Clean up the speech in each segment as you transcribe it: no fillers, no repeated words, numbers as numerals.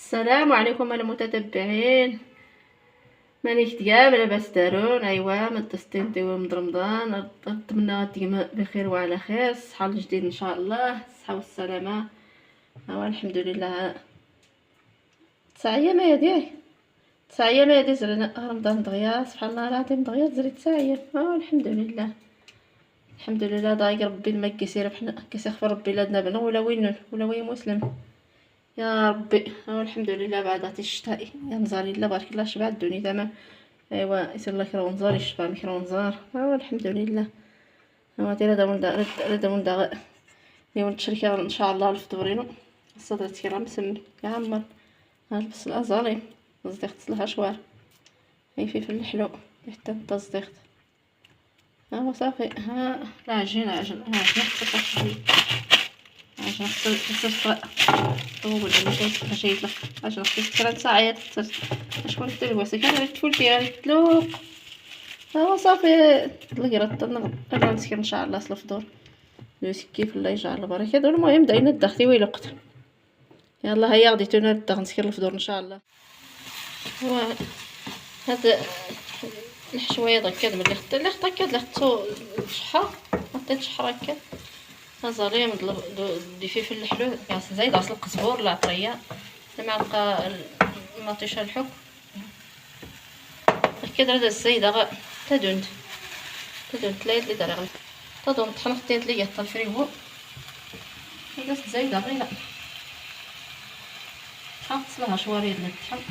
السلام عليكم المتتبعين. مانيش دياب لاباس دارون. ايوا متصلين من رمضان، نتمنى ديما بخير وعلى خير، الصحه الجديد ان شاء الله، الصحه والسلامه. ايوا الحمد لله. 9 ايام ديالي 9 ايام هادي زرنا رمضان دغيا، سبحان الله العظيم دغيا زريت 9 ايام. الحمد لله الحمد لله. داير ربي ما كيسير بحنا كيسخر ربي لادنا بنا ولا وين مسلم يا ربي. الحمد لله. بعد عطي الشتاء يا نزاري الله بارك الله شبع الدنيا تمام. ايوا يسر الله كرا ونزار يشفى مكرا ونزار. الحمد لله. دير هذا من دا يوم التشريكه ان شاء الله الفطورينو الصدر كرا مسمي يا عمر. نلبس الازالي صديقت لها شوار هي في الحلو حتى تصديقت. صافي. العجين عجن خصك طول باش يطلق عشان خصك تساعد شكون تلواسك انا تفول فيها تلوق. صافي القرط انا نسكر ان شاء الله الفطور كيف الله يجعل البركه. المهم داينا الدختي ويلقت يلا هيا غديتونا الدغ نسكر الفطور ان شاء الله. هو هاد الحشويه هكا ملي خطيتو شحره حطيت شحره هكا زاليم الفلفل الحلو زايد عصير القزبور العطريه المعلقه مطيشه الحك هكا درت الزايده تدوند تلايد لي دار تدوند طحن خديت ليا حتى الفريغو درت زايده غير حطيت لها شواريد الطحن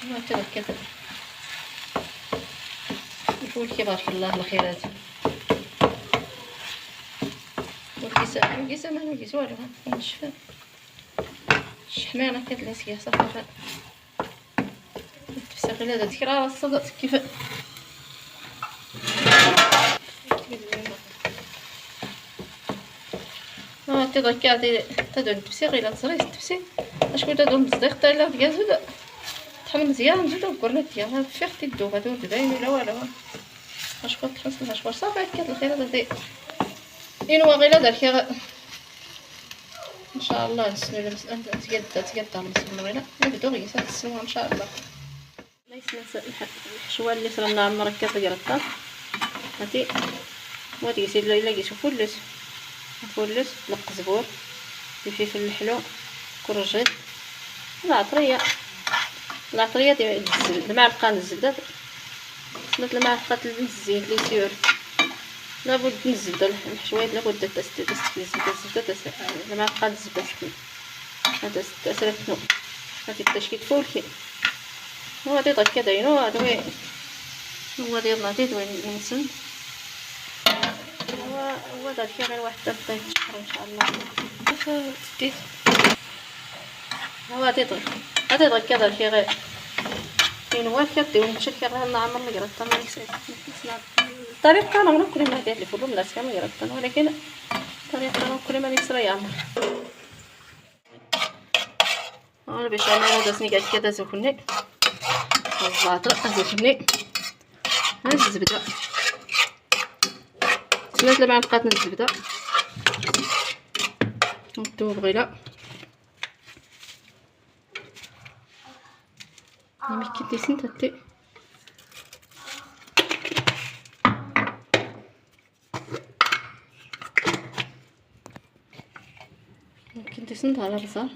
ما تركت الفول كيبارك الله الخيرات. والكيسه ما نقيس والو نشفى الشحمانه كتلي سيا صافي تفسخ هذا تكرار الصدق كيف تذكرتي تدون تفسير الى تصريس تفسير اشكون تدون بصديق حتى لا تجازد طحن مزيان نزيد الكرنيت ديالها فيختي الدوب هادو تباين ولا والو اشكون تحسن شكون صافي كات الخير هذا إنوا غير دار كي ان شاء الله نسنو المسألة تقد المسلم غير نبدو غير نسنوها ان شاء الله. ليس الحشوه اللي صرنا مركز قرطه هاتي ودي يصير الا قيسو فلس القزبور الفلفل الحلو كرجيت العطريه ديال المعلقه الزبده صلت المعلقه الزيت لي سيور لابد من الزبده الحشويات لابد تستفيد الزبده المعلقه الزبده هذا تسرفنو هذه التشكيل فولكي هو دي طك داينو هو ديالنا ديت وين نسن هو دار فيه غير واحد طيب شحر ان شاء الله ديت هو ديت هذا طك دار فيه غير فين واحد ديون الشركه راه نعمر لي قرطه ما يسير الطريقه انا كل ما دير لي فلوم الناس كامل يرطن ولكن الطريقه انا كل ما يسرى يعمر باش انا هذا سنيك كذا زوكني الزعتر زوكني ها الزبده سمعت لما بقات الزبده ندوب غيلا يمكن تسنت هتي يمكن تسنت على بصل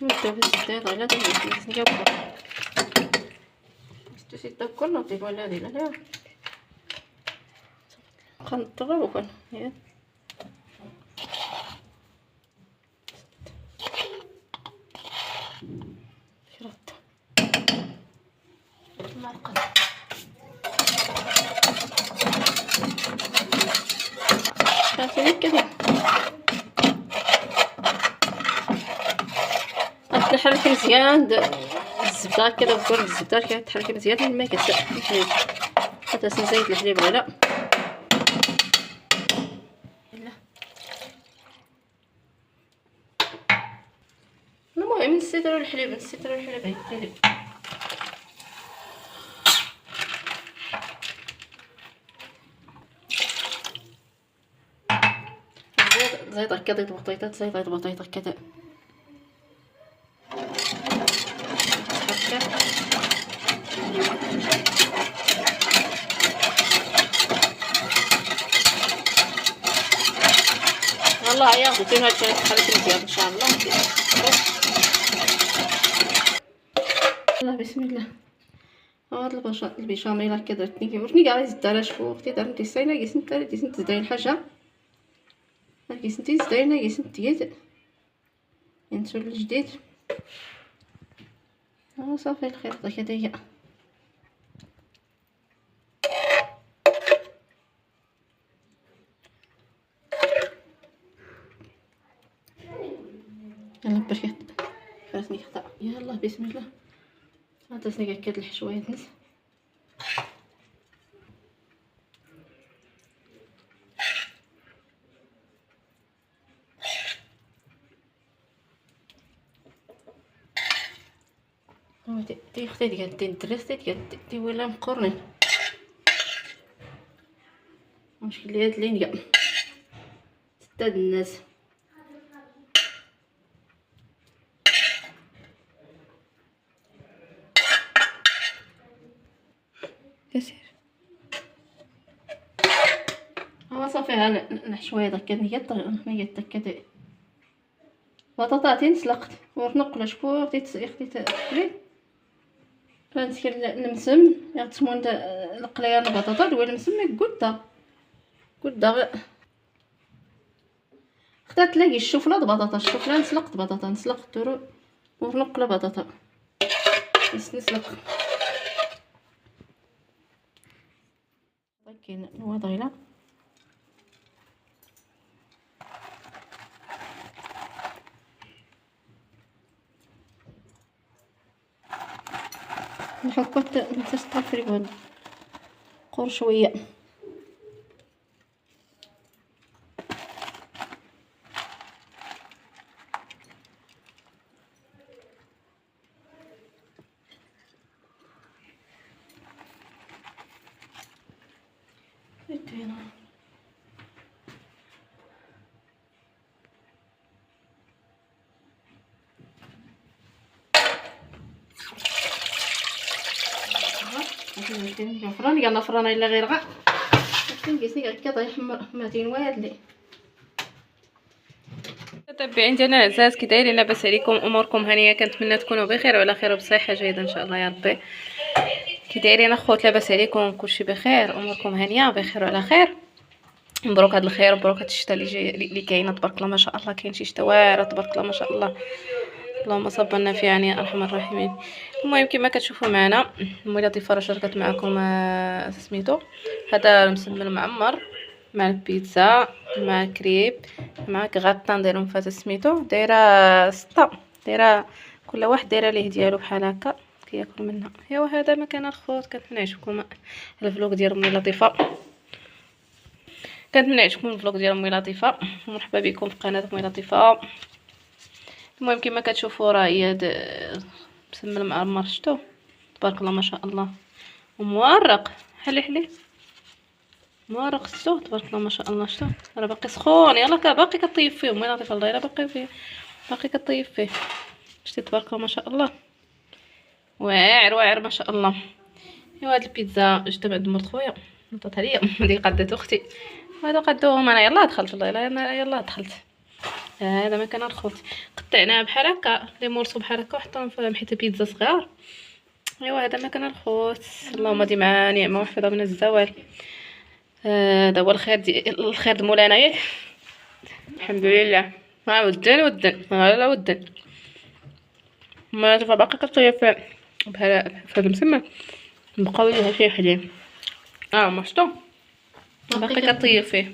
ندوب الزيت غيلا نجاوبو تسيت كل نطيب ولا هذه لا خنطغه وكن هي شرط المعلقه صافي كذا تحركي مزيان الزبده كذا بكل الزبده كتحركي مزيان ما كتسال الحليب حتى زيت الحليب غير المهم نسيترو الحليب هاي الحليب. زيت هكا زيت بطيطات زيت بطيطة كذا والله يا اختي هاد الشيء خليت مزيان ان شاء الله. يلا بسم الله. هاد البيشاميل هكا درتني كيورني كاع زدت شوف اختي درت ساينه قسنت ديسنت زداي الحاجه قسنتي زداينا قسنت ديال نسول الجديد صافي الخيط هكا هي. يلا باش فراسني خطا. يلا بسم الله. هذا سني هكا الحشويات نس تي اختي ديال الدرستي ديال ولا مقرنين مشكل لي هاد اللين كاع ستة الناس. كسير هو صافي ها الحشويه هكا هي هكا بطاطاتين سلقت ورنق ولا شكون اختي تاكلي فانت المسم يغتسمون القليان البطاطا دوال المسم قدا اختي تلاقي الشوفله بطاطا الشوفله نسلقت بطاطا نسلقت دورو ورنق لا بطاطا نسلق كاين الوضيله نحكوت نتسطر فريغو قور شويه فراني قالنا فراني الا غير غا كنقيسني هكا طايح ماتين وادلي. متابعين ديالنا العزاز كي دايرين؟ لاباس عليكم؟ اموركم هانيه؟ كنتمنى تكونوا بخير وعلى خير وبصحه جيده ان شاء الله يا ربي. كي دايرين اخوت؟ لاباس عليكم؟ كلشي بخير؟ اموركم هانيه بخير وعلى خير؟ مبروك هذا الخير مبروك هذا الشتاء اللي جاي اللي كاينه تبارك الله ما شاء الله. كاين شي شتاء واعر تبارك الله ما شاء الله. اللهم صبرنا في يعني يا ارحم الراحمين. المهم كما كتشوفوا معنا المولى ضيفه شاركت معكم سميتو هذا المسمن معمر مع البيتزا مع الكريب مع كغطان دايرهم فات سميتو دايره 6 دايره كل واحد دايره ليه ديالو بحال هكا كياكل منها. ايوا هذا مكان الخوت. كنتمنى يعجبكم الفلوق ديال امي لطيفه كنتمنى يعجبكم الفلوق ديال امي لطيفه. مرحبا بكم في قناه امي لطيفه. المهم كما كتشوفوا راه هي مسمن معمر شتو تبارك الله ما شاء الله ومورق حلي مورق شتو تبارك الله ما شاء الله. شتو راه باقي سخون يلاه باقي كطيب فيه امي لطيفه الله الا باقي كطيب فيه. شتي تبارك الله ما شاء الله واعر ما شاء الله. ايوا هاد البيتزا جبت عند مرت خويا عطاتها ليا اللي قدات اختي وهذا قدوهم انا يلاه دخلت والله يلاه دخلت. هذا مكان الخوت قطعناه بحال هكا لي مورسو بحال هكا وحطهم فيهم حيت بيتزا صغار. ايوا هذا مكان الخوت. اللهم ديما نعمه وحفظه من الزوال. هذا هو الخير مولانا ياك الحمد لله. ها ودن لا ودن ما تبقى باقي كطيب بحال هذا مسمى بقاو ليها شي حليب ما شفتو باقي كطيب فيه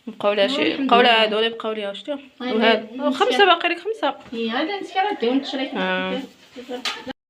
بقاو لها هادو اللي بقاو ليها. شتو وهاد 5 باقي لك 5 هي هذا نسكر ديون تشريك